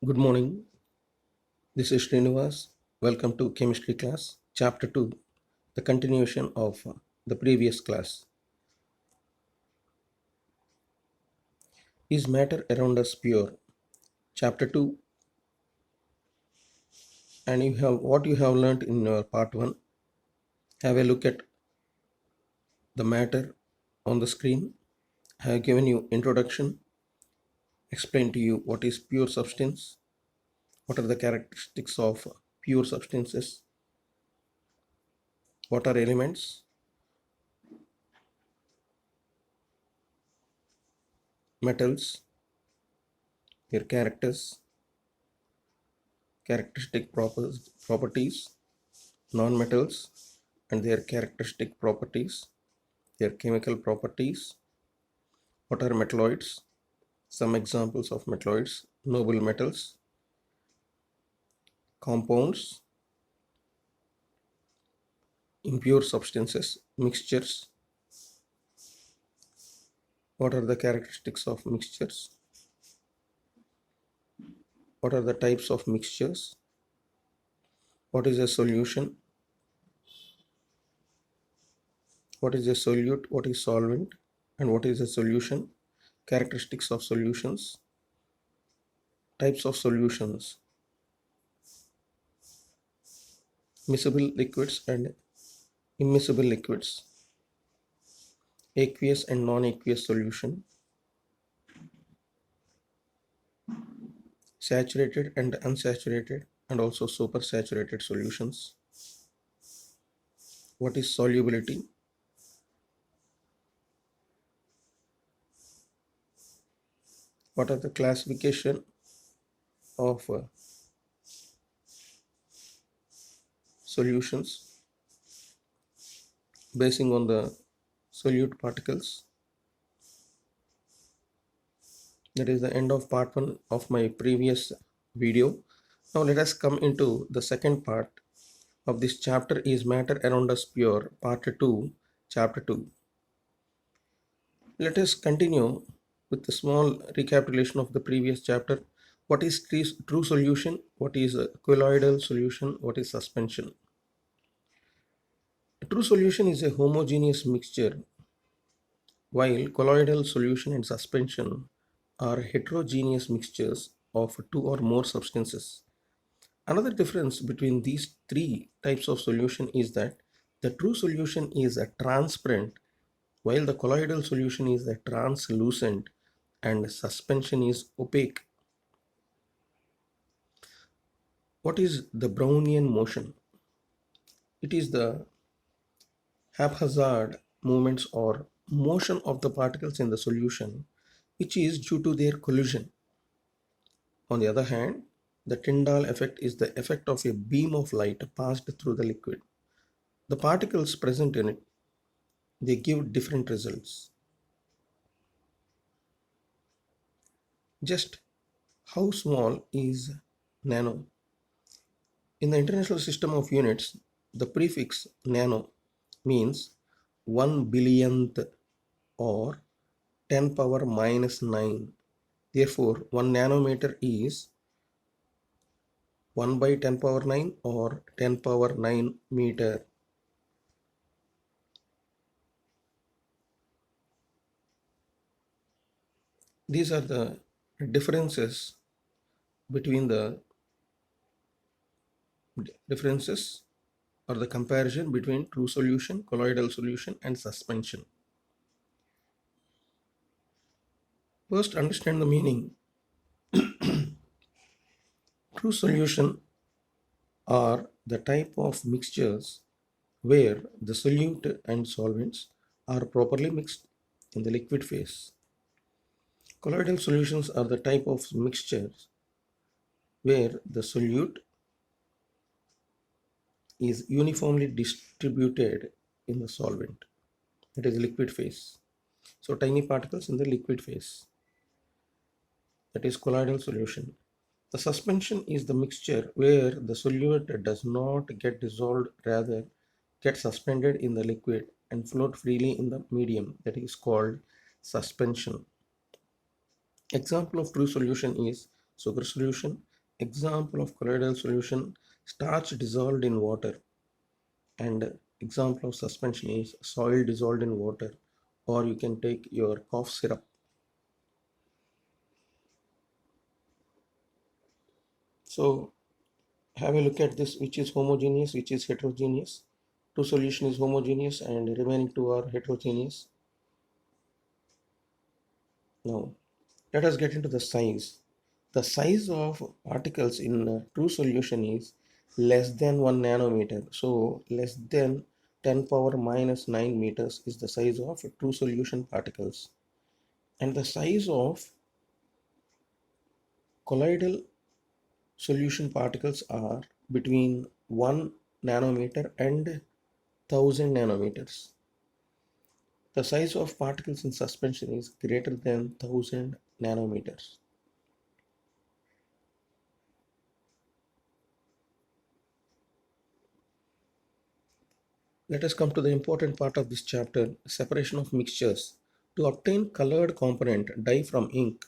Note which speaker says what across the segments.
Speaker 1: Good morning. This is Srinivas. Welcome to Chemistry class, Chapter 2, the continuation of the previous class. Is matter around us pure? Chapter 2, and you have what you have learned in your part 1. Have a look at the matter on the screen. I have given you introduction, explained to you what is pure substance, what are the characteristics of pure substances, what are elements, metals, their properties, non-metals and their characteristic properties, their chemical properties, what are metalloids, some examples of metalloids, noble metals, compounds, impure substances, mixtures, what are the characteristics of mixtures, what are the types of mixtures, what is a solution, what is a solute, what is solvent, and what is a solution, characteristics of solutions, types of solutions, miscible liquids and immiscible liquids, aqueous and non-aqueous solution, saturated and unsaturated and also supersaturated solutions. What is solubility? What are the classification of solutions basing on the solute particles? That is the end of part 1 of my previous video. Now let us come into the second part of this chapter, is matter around us pure, part 2, chapter 2. Let us continue with a small recapitulation of the previous chapter. What is true solution? What is a colloidal solution? What is suspension? A true solution is a homogeneous mixture, while colloidal solution and suspension are heterogeneous mixtures of two or more substances. Another difference between these three types of solution is that the true solution is a transparent, while the colloidal solution is a translucent and suspension is opaque. What is the Brownian motion? It is the haphazard movements or motion of the particles in the solution which is due to their collision. On the other hand, the Tyndall effect is the effect of a beam of light passed through the liquid. The particles present in it, they give different results. Just how small is nano? In the International System of Units, the prefix nano means 1 billionth or 10 power minus 9. Therefore, 1 nanometer is 1 by 10 power 9 or 10 power 9 meter. These are the differences between the differences or the comparison between true solution, colloidal solution and suspension. First, understand the meaning. True solution are the type of mixtures where the solute and solvents are properly mixed in the liquid phase. Colloidal solutions are the type of mixtures where the solute is uniformly distributed in the solvent, that is liquid phase. So tiny particles in the liquid phase, that is colloidal solution. The suspension is the mixture where the solute does not get dissolved, rather get suspended in the liquid and float freely in the medium, that is called suspension. Example of true solution is sugar solution, Example of colloidal solution, starch dissolved in water, and example of suspension is soil dissolved in water, or you can take your cough syrup. So have a look at this, which is homogeneous, which is heterogeneous. Two solution is homogeneous and remaining two are heterogeneous. Now let us get into the size. The size of particles in a true solution is less than 1 nanometer. So less than 10 power minus 9 meters is the size of true solution particles. And the size of colloidal solution particles are between 1 nanometer and 1000 nanometers. The size of particles in suspension is greater than 1000 nanometers. Let us come to the important part of this chapter, separation of mixtures. To obtain colored component, dye from ink,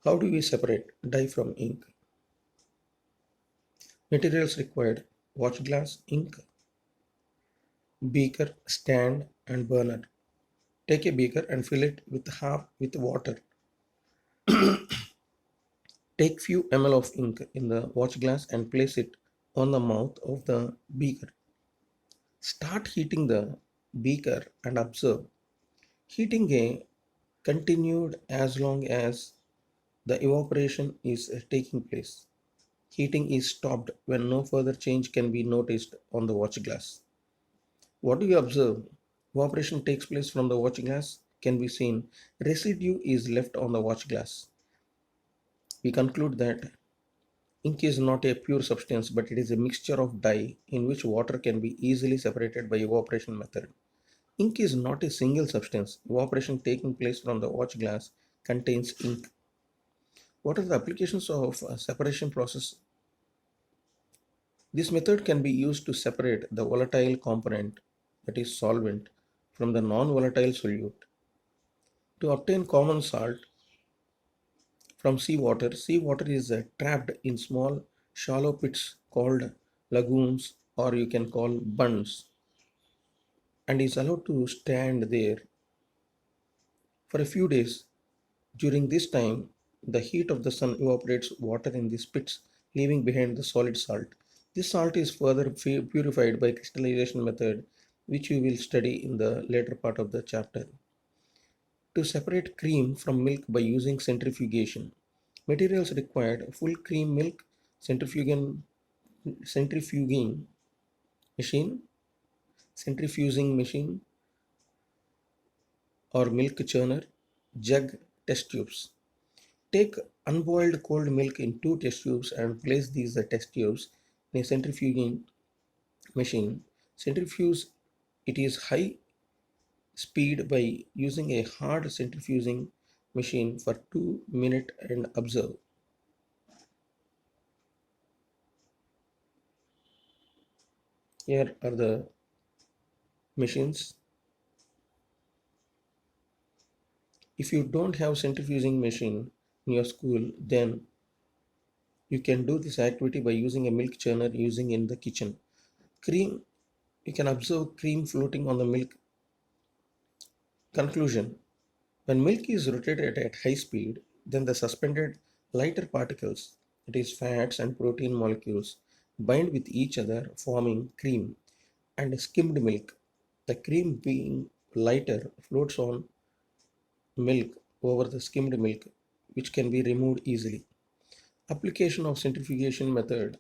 Speaker 1: how do we separate dye from ink? Materials required: watch glass, ink, beaker, stand, and burner. Take a beaker and fill it with half with water. Take few ml of ink in the watch glass and place it on the mouth of the beaker. Start heating the beaker and observe. Heating a continued as long as the evaporation is taking place. Heating is stopped when no further change can be noticed on the watch glass. What do you observe? Evaporation takes place from the watch glass can be seen. Residue is left on the watch glass. We conclude that ink is not a pure substance, but it is a mixture of dye in which water can be easily separated by evaporation method. Ink is not a single substance. Evaporation taking place from the watch glass contains ink. What are the applications of separation process? This method can be used to separate the volatile component, that is solvent, from the non-volatile solute. To obtain common salt from seawater, seawater is trapped in small shallow pits called lagoons, or you can call bunds, and is allowed to stand there for a few days. During this time, the heat of the sun evaporates water in these pits, leaving behind the solid salt. This salt is further purified by crystallization method, which we will study in the later part of the chapter. To separate cream from milk by using centrifugation. Materials required: full cream milk, centrifuging machine, centrifuging machine or milk churner, jug, test tubes. Take unboiled cold milk in two test tubes and place these test tubes in a centrifuging machine. Centrifuge it is high speed by using a hard centrifuging machine for 2 minutes and observe. Here are the machines. If you don't have centrifuging machine in your school, then you can do this activity by using a milk churner using in the kitchen. Cream, you can observe cream floating on the milk. Conclusion: when milk is rotated at high speed, then the suspended lighter particles, that is fats and protein molecules, bind with each other forming cream and skimmed milk. The cream, being lighter, floats on milk over the skimmed milk, which can be removed easily. Application of centrifugation method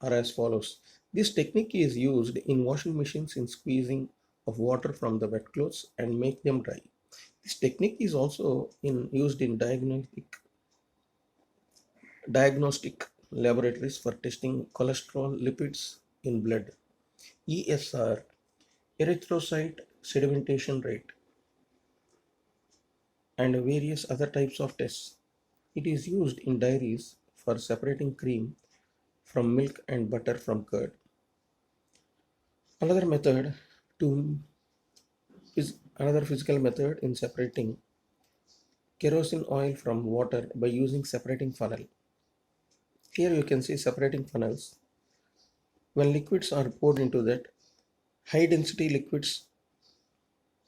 Speaker 1: are as follows. This technique is used in washing machines in squeezing of water from the wet clothes and make them dry. This technique is also used in diagnostic laboratories for testing cholesterol lipids in blood, ESR, erythrocyte sedimentation rate, and various other types of tests. It is used in dairies for separating cream from milk and butter from curd. Another method to is another physical method in separating kerosene oil from water by using separating funnel. Here you can see separating funnels. When liquids are poured into that, high density liquids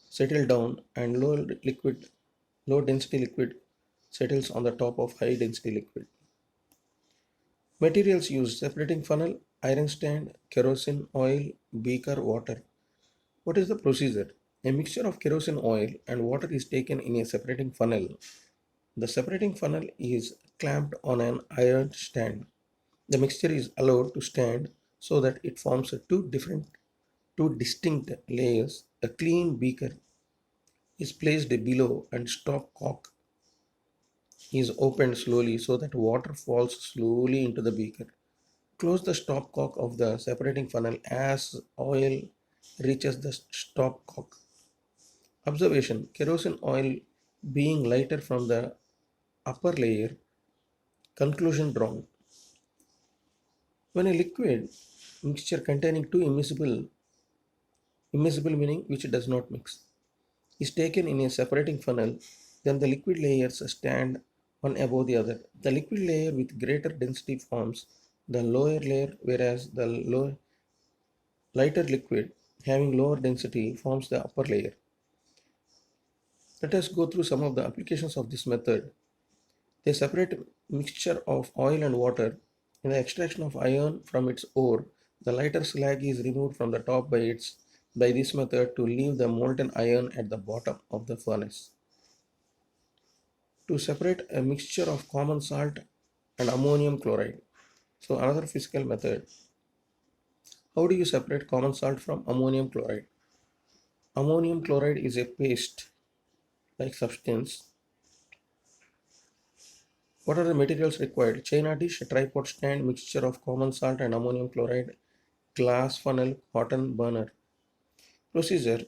Speaker 1: settle down and low density liquid settles on the top of high density liquid. Materials used: separating funnel, iron stand, kerosene oil, beaker, water. What is the procedure? A mixture of kerosene oil and water is taken in a separating funnel. The separating funnel is clamped on an iron stand. The mixture is allowed to stand so that it forms two distinct layers. A clean beaker is placed below and stopcock is opened slowly so that water falls slowly into the beaker. Close the stopcock of the separating funnel as oil reaches the stopcock. Observation: kerosene oil being lighter from the upper layer. Conclusion drawn. When a liquid mixture containing two immiscible meaning which does not mix, is taken in a separating funnel, then the liquid layers stand one above the other. The liquid layer with greater density forms the lower layer, whereas the lighter liquid having lower density forms the upper layer. Let us go through some of the applications of this method. They separate mixture of oil and water. In the extraction of iron from its ore, the lighter slag is removed from the top by this method to leave the molten iron at the bottom of the furnace. To separate a mixture of common salt and ammonium chloride. So another physical method. How do you separate common salt from ammonium chloride? Ammonium chloride is a paste like substance. What are the materials required? China dish, tripod stand, mixture of common salt and ammonium chloride, glass funnel, cotton burner. Procedure: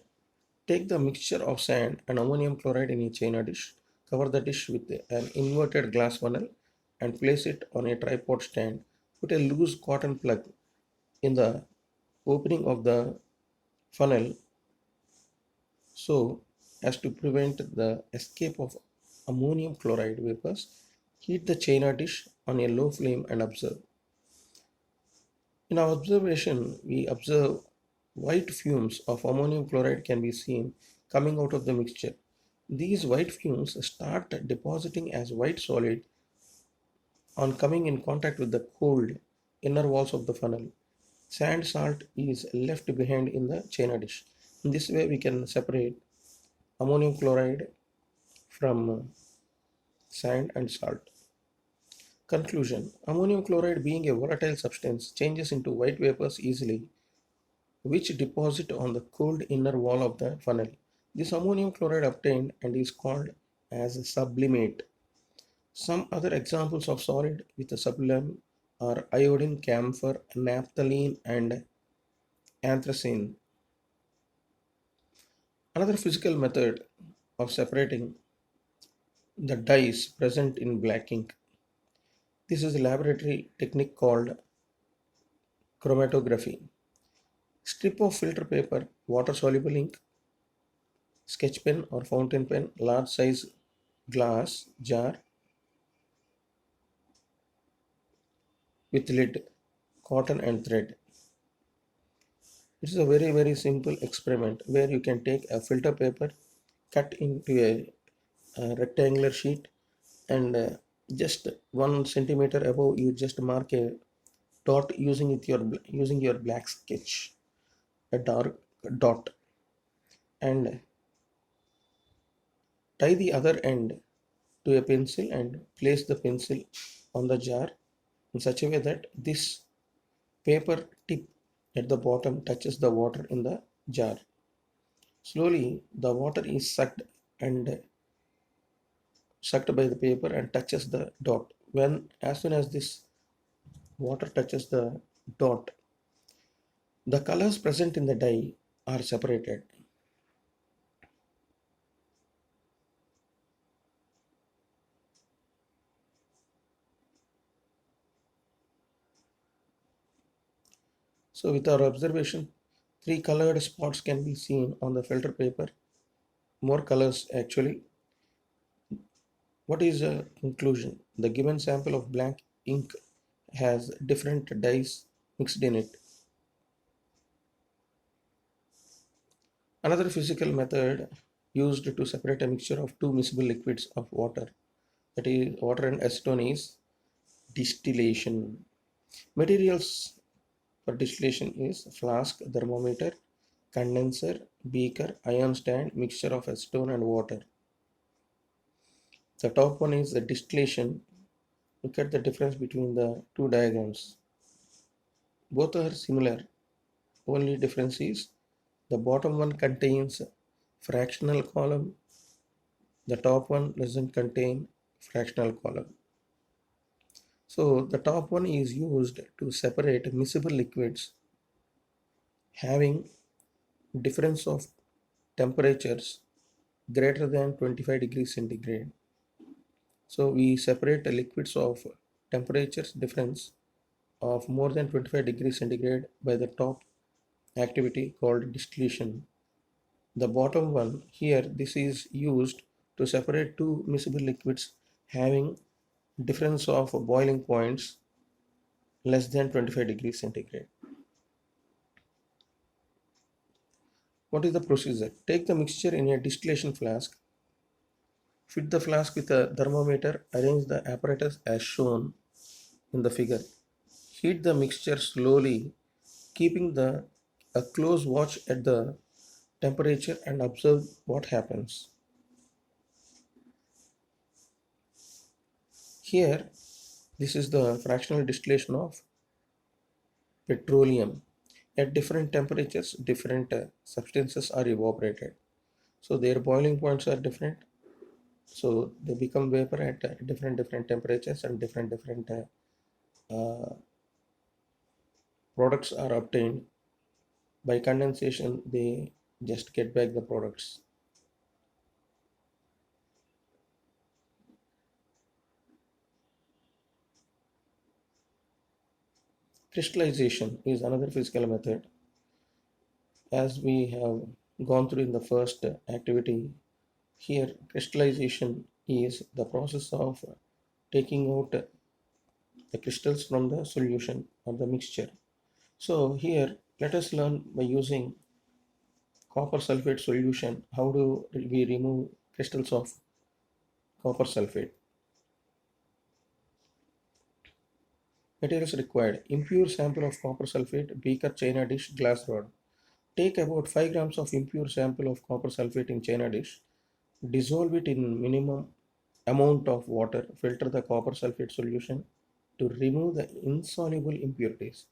Speaker 1: take the mixture of sand and ammonium chloride in a china dish, cover the dish with an inverted glass funnel, and place it on a tripod stand. Put a loose cotton plug in the opening of the funnel so as to prevent the escape of ammonium chloride vapors. Heat the china dish on a low flame and observe. In our observation, we observe white fumes of ammonium chloride can be seen coming out of the mixture. These white fumes start depositing as white solid on coming in contact with the cold inner walls of the funnel. Sand salt is left behind in the china dish. In this way, we can separate ammonium chloride from sand and salt. Conclusion: ammonium chloride, being a volatile substance, changes into white vapors easily, which deposit on the cold inner wall of the funnel. This ammonium chloride obtained and is called as sublimate. Some other examples of solid with a sublime are iodine, camphor, naphthalene, and anthracene. Another physical method of separating the dyes present in black ink. This is a laboratory technique called chromatography. Strip of filter paper, water soluble ink, sketch pen or fountain pen, large size glass jar with lid, cotton and thread. It is a very simple experiment where you can take a filter paper, cut into a rectangular sheet, and just 1 centimeter above you just mark a dot using your black sketch, a dark dot, and tie the other end to a pencil and place the pencil on the jar in such a way that this paper tip at the bottom touches the water in the jar. Slowly, the water is sucked by the paper and touches the dot. As soon as this water touches the dot, the colors present in the dye are separated. So, with our observation, three colored spots can be seen on the filter paper. More colors actually. What is a conclusion? The given sample of blank ink has different dyes mixed in it. Another physical method used to separate a mixture of two miscible liquids of water, that is water and acetone, is distillation. Materials for distillation is flask, thermometer, condenser, beaker, iron stand, mixture of acetone and water. The top one is the distillation. Look at the difference between the two diagrams. Both are similar. Only difference is the bottom one contains fractional column, the top one doesn't contain fractional column. So the top one is used to separate miscible liquids having difference of temperatures greater than 25 degrees centigrade. So we separate the liquids of temperatures difference of more than 25 degrees centigrade by the top activity called distillation. The bottom one here, this is used to separate two miscible liquids having difference of boiling points less than 25 degrees centigrade. What is the procedure? Take the mixture in a distillation flask, fit the flask with a thermometer, arrange the apparatus as shown in the figure. Heat the mixture slowly, keeping a close watch at the temperature and observe what happens. Here, this is the fractional distillation of petroleum. At different temperatures, different substances are evaporated. So their boiling points are different. So they become vapor at different temperatures, and different uh, products are obtained. By condensation, they just get back the products. Crystallization is another physical method. As we have gone through in the first activity, here crystallization is the process of taking out the crystals from the solution or the mixture. So here let us learn by using copper sulfate solution how do we remove crystals of copper sulfate. Materials required: impure sample of copper sulfate, beaker, china dish, glass rod. Take about 5 grams of impure sample of copper sulfate in china dish. Dissolve it in minimum amount of water. Filter the copper sulfate solution to remove the insoluble impurities.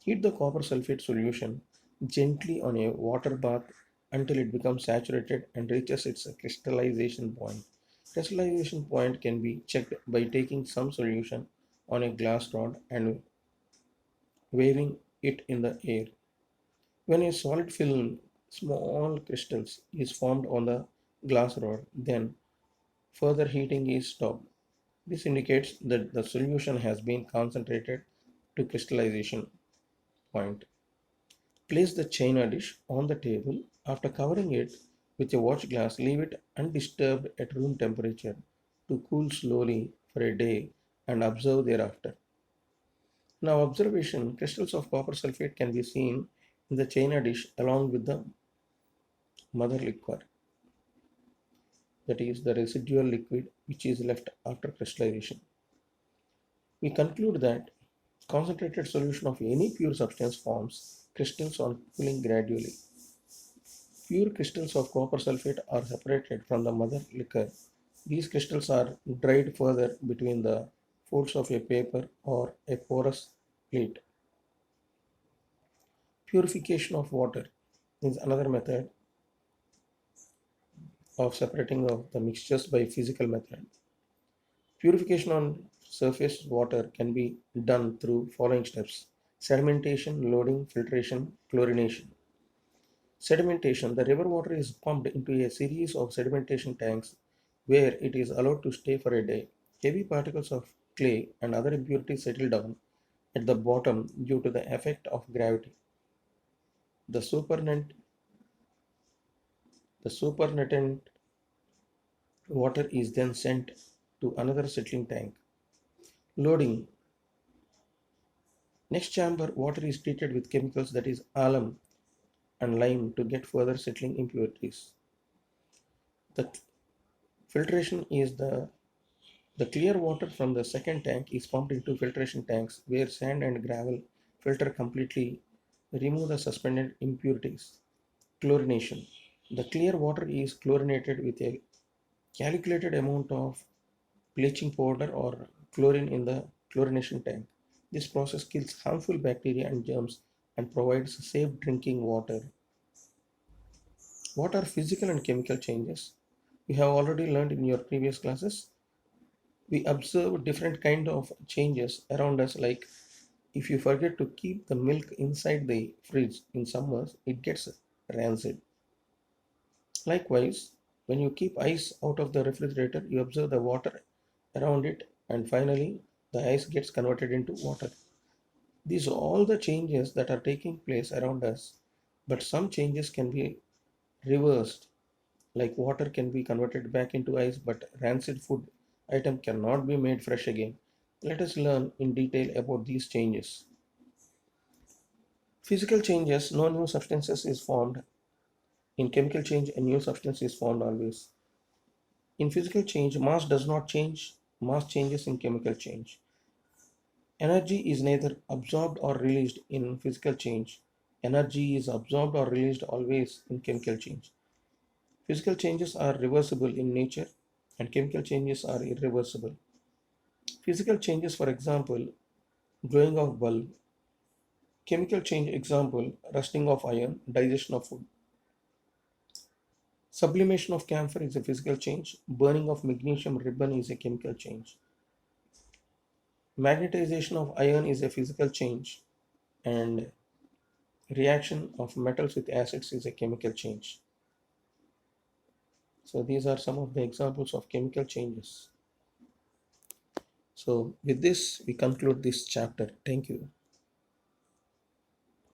Speaker 1: Heat the copper sulfate solution gently on a water bath until it becomes saturated and reaches its crystallization point. Crystallization point can be checked by taking some solution on a glass rod and waving it in the air. When a solid film, small crystals, is formed on the glass rod, then further heating is stopped. This indicates that the solution has been concentrated to crystallization point. Place the china dish on the table. After covering it with a watch glass, leave it undisturbed at room temperature to cool slowly for a day and observe thereafter. Now, observation: crystals of copper sulfate can be seen in the china dish along with the mother liquor, that is, the residual liquid which is left after crystallization. We conclude that concentrated solution of any pure substance forms crystals on cooling gradually. Pure crystals of copper sulfate are separated from the mother liquor. These crystals are dried further between the folds of a paper or a porous plate. Purification of water is another method of separating of the mixtures by physical method. Purification on surface water can be done through following steps: sedimentation, loading, filtration, chlorination. Sedimentation: the river water is pumped into a series of sedimentation tanks where it is allowed to stay for a day. Heavy particles of clay and other impurities settle down at the bottom due to the effect of gravity. The supernatant water is then sent to another settling tank. Loading. Next chamber, water is treated with chemicals that is alum and lime to get further settling impurities. The filtration is the clear water from the second tank is pumped into filtration tanks where sand and gravel filter completely, remove the suspended impurities. Chlorination. The clear water is chlorinated with a calculated amount of bleaching powder or chlorine in the chlorination tank. This process kills harmful bacteria and germs and provides safe drinking water. What are physical and chemical changes? You have already learned in your previous classes. We observe different kind of changes around us, like if you forget to keep the milk inside the fridge in summers, it gets rancid. Likewise, when you keep ice out of the refrigerator, you observe the water around it, and finally, the ice gets converted into water. These are all the changes that are taking place around us, but some changes can be reversed, like water can be converted back into ice, but rancid food item cannot be made fresh again. Let us learn in detail about these changes. Physical changes, no new substances is formed. In chemical change, a new substance is formed always. In physical change, mass does not change, mass changes in chemical change. Energy is neither absorbed or released in physical change. Energy is absorbed or released always in chemical change. Physical changes are reversible in nature and chemical changes are irreversible. Physical changes, for example, glowing of bulb. Chemical change, example, rusting of iron, digestion of food. Sublimation of camphor is a physical change. Burning of magnesium ribbon is a chemical change. Magnetization of iron is a physical change, and reaction of metals with acids is a chemical change. So these are some of the examples of chemical changes. So with this, we conclude this chapter. Thank you.